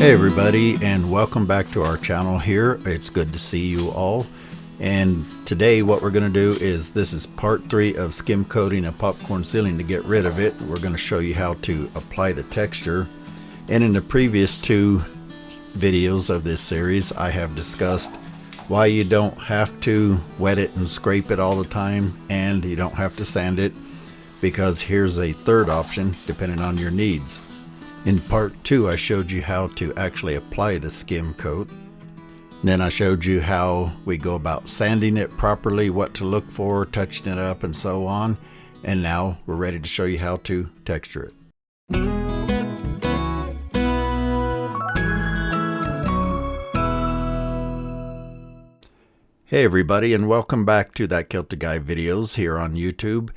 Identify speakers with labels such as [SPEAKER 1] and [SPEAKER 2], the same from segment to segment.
[SPEAKER 1] Hey everybody, and welcome back to our channel here. It's good to see you all. And today what we're going to do is, this is part 3 of skim coating a popcorn ceiling to get rid of it. We're going to show you how to apply the texture. And in the previous 2 videos of this series, I have discussed why you don't have to wet it and scrape it all the time, and you don't have to sand it, because here's a third option depending on your needs. In part 2, I showed you how to actually apply the skim coat. Then I showed you how we go about sanding it properly, what to look for, touching it up, and so on. And now we're ready to show you how to texture it. Hey everybody, and welcome back to that Kilted Guy videos here on YouTube.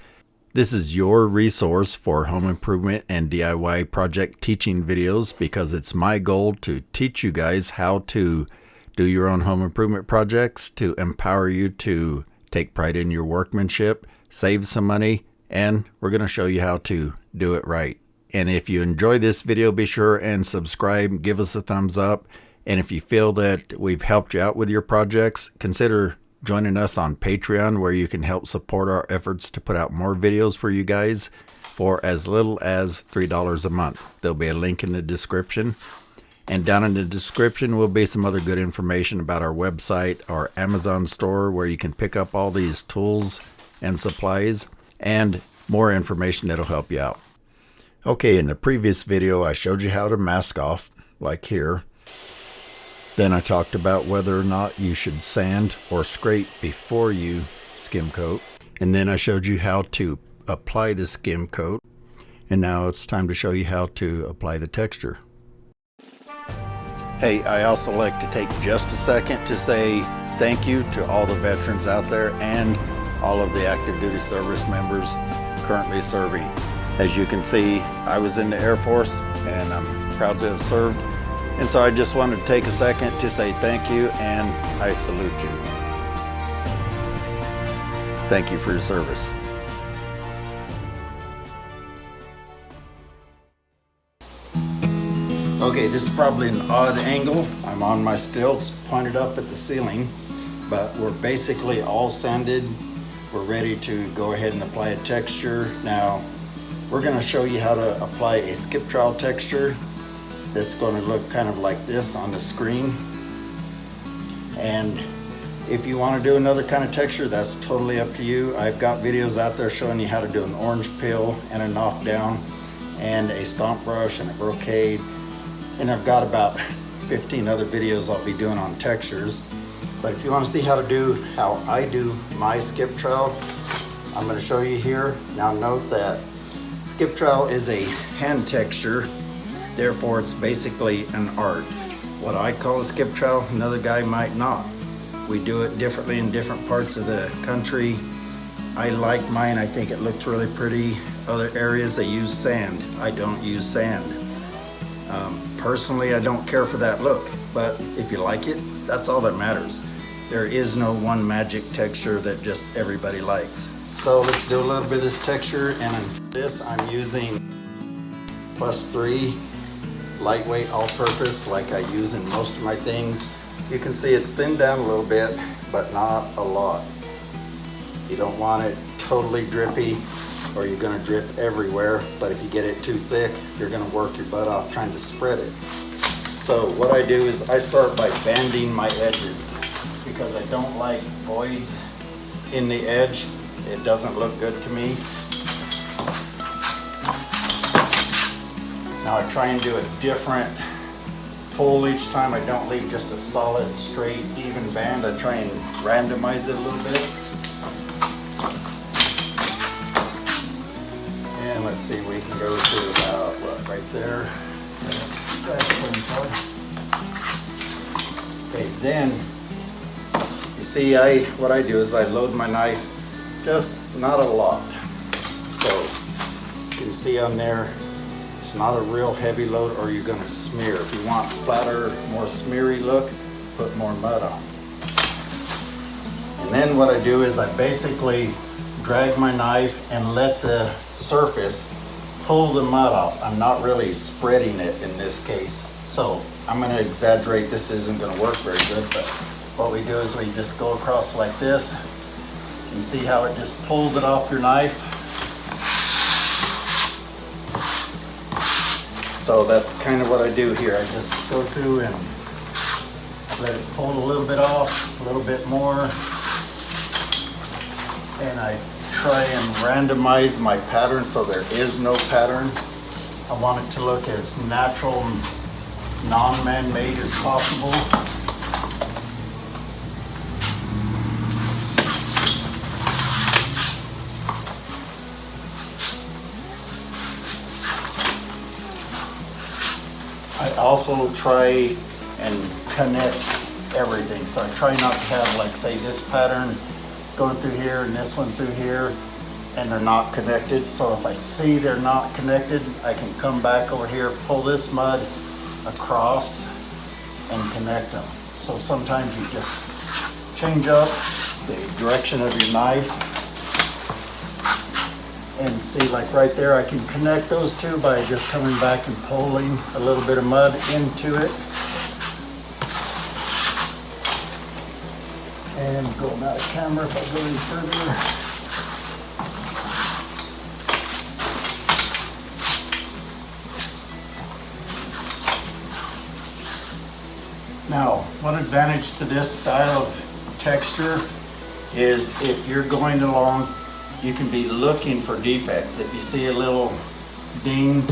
[SPEAKER 1] This is your resource for home improvement and DIY project teaching videos, because it's my goal to teach you guys how to do your own home improvement projects, to empower you to take pride in your workmanship, save some money, and we're going to show you how to do it right. And if you enjoy this video, be sure and subscribe, give us a thumbs up, and if you feel that we've helped you out with your projects, consider joining us on Patreon, where you can help support our efforts to put out more videos for you guys for as little as $3 a month. There'll be a link in the description, and down in the description will be some other good information about our website, our Amazon store, where you can pick up all these tools and supplies, and more information that'll help you out. Okay, in the previous video I showed you how to mask off, like here. Then I talked about whether or not you should sand or scrape before you skim coat. And then I showed you how to apply the skim coat. And now it's time to show you how to apply the texture. Hey, I also like to take just a second to say thank you to all the veterans out there and all of the active duty service members currently serving. As you can see, I was in the Air Force and I'm proud to have served. And so I just wanted to take a second to say thank you, and I salute you. Thank you for your service. Okay, this is probably an odd angle. I'm on my stilts pointed up at the ceiling, but we're basically all sanded. We're ready to go ahead and apply a texture. Now, we're going to show you how to apply a Skip Trowel Texture. That's going to look kind of like this on the screen. And if you want to do another kind of texture, that's totally up to you. I've got videos out there showing you how to do an orange peel and a knockdown and a stomp brush and a brocade. And I've got about 15 other videos I'll be doing on textures. But if you want to see how to do how I do my Skip Trowel, I'm going to show you here. Now note that Skip Trowel is a hand texture. Therefore, it's basically an art. What I call a skip trowel, another guy might not. We do it differently in different parts of the country. I like mine. I think it looks really pretty. Other areas, they use sand. I don't use sand. Personally, I don't care for that look, but if you like it, that's all that matters. There is no one magic texture that just everybody likes. So let's do a little bit of this texture, and in this I'm using +3 lightweight all-purpose, like I use in most of my things. You can see it's thinned down a little bit, but not a lot. You don't want it totally drippy, or you're going to drip everywhere. But if you get it too thick, you're going to work your butt off trying to spread it. So what I do is I start by banding my edges, because I don't like voids in the edge. It doesn't look good to me. Now I try and do a different pull each time. I don't leave just a solid, straight, even band. I try and randomize it a little bit. And let's see, we can go to about, what, right there. Okay, then, you see, what I do is I load my knife, just not a lot. So, you can see on there, it's not a real heavy load, or you're going to smear. If you want flatter, more smeary look, put more mud on. And then what I do is I basically drag my knife and let the surface pull the mud off. I'm not really spreading it in this case. So I'm gonna exaggerate, this isn't gonna work very good, but what we do is we just go across like this. You see how it just pulls it off your knife? So that's kind of what I do here. I just go through and let it pull a little bit off, a little bit more. And I try and randomize my pattern so there is no pattern. I want it to look as natural and non-man-made as possible. I also try and connect everything. So I try not to have, like, say, this pattern going through here and this one through here, and they're not connected. So if I see they're not connected, I can come back over here, pull this mud across and connect them. So sometimes you just change up the direction of your knife and see, like right there, I can connect those two by just coming back and pulling a little bit of mud into it. And going out of camera if I go any further. Now, one advantage to this style of texture is if you're going along, you can be looking for defects. If you see a little ding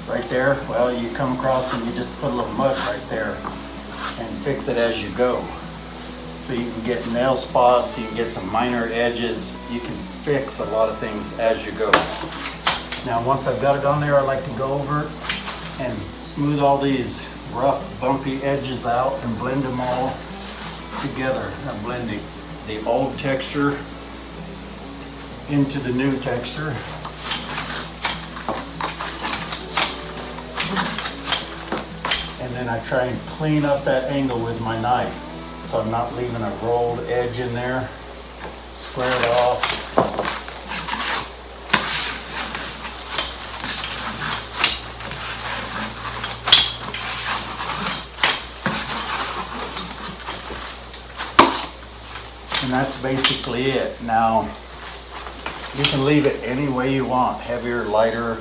[SPEAKER 1] right there, well, you come across and you just put a little mud right there and fix it as you go. So you can get nail spots, you can get some minor edges, you can fix a lot of things as you go. Now, once I've got it on there, I like to go over it and smooth all these rough, bumpy edges out and blend them all together. I'm blending the old texture into the new texture. And then I try and clean up that angle with my knife, so I'm not leaving a rolled edge in there. Square it off. And that's basically it. Now, you can leave it any way you want, heavier, lighter.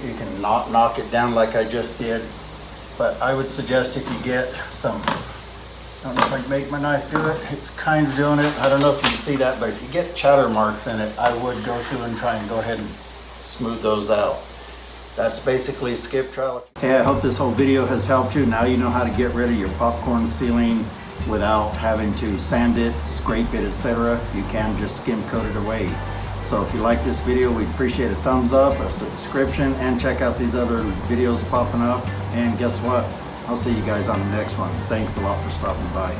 [SPEAKER 1] You can not knock it down like I just did. But I would suggest if you get some, I don't know if I can make my knife do it, it's kind of doing it. I don't know if you can see that, but if you get chatter marks in it, I would go through and try and go ahead and smooth those out. That's basically Skip Trowel. Hey, I hope this whole video has helped you. Now you know how to get rid of your popcorn ceiling without having to sand it, scrape it, etc. You can just skim coat it away. So if you like this video, we'd appreciate a thumbs up, a subscription, and check out these other videos popping up. And guess what? I'll see you guys on the next one. Thanks a lot for stopping by.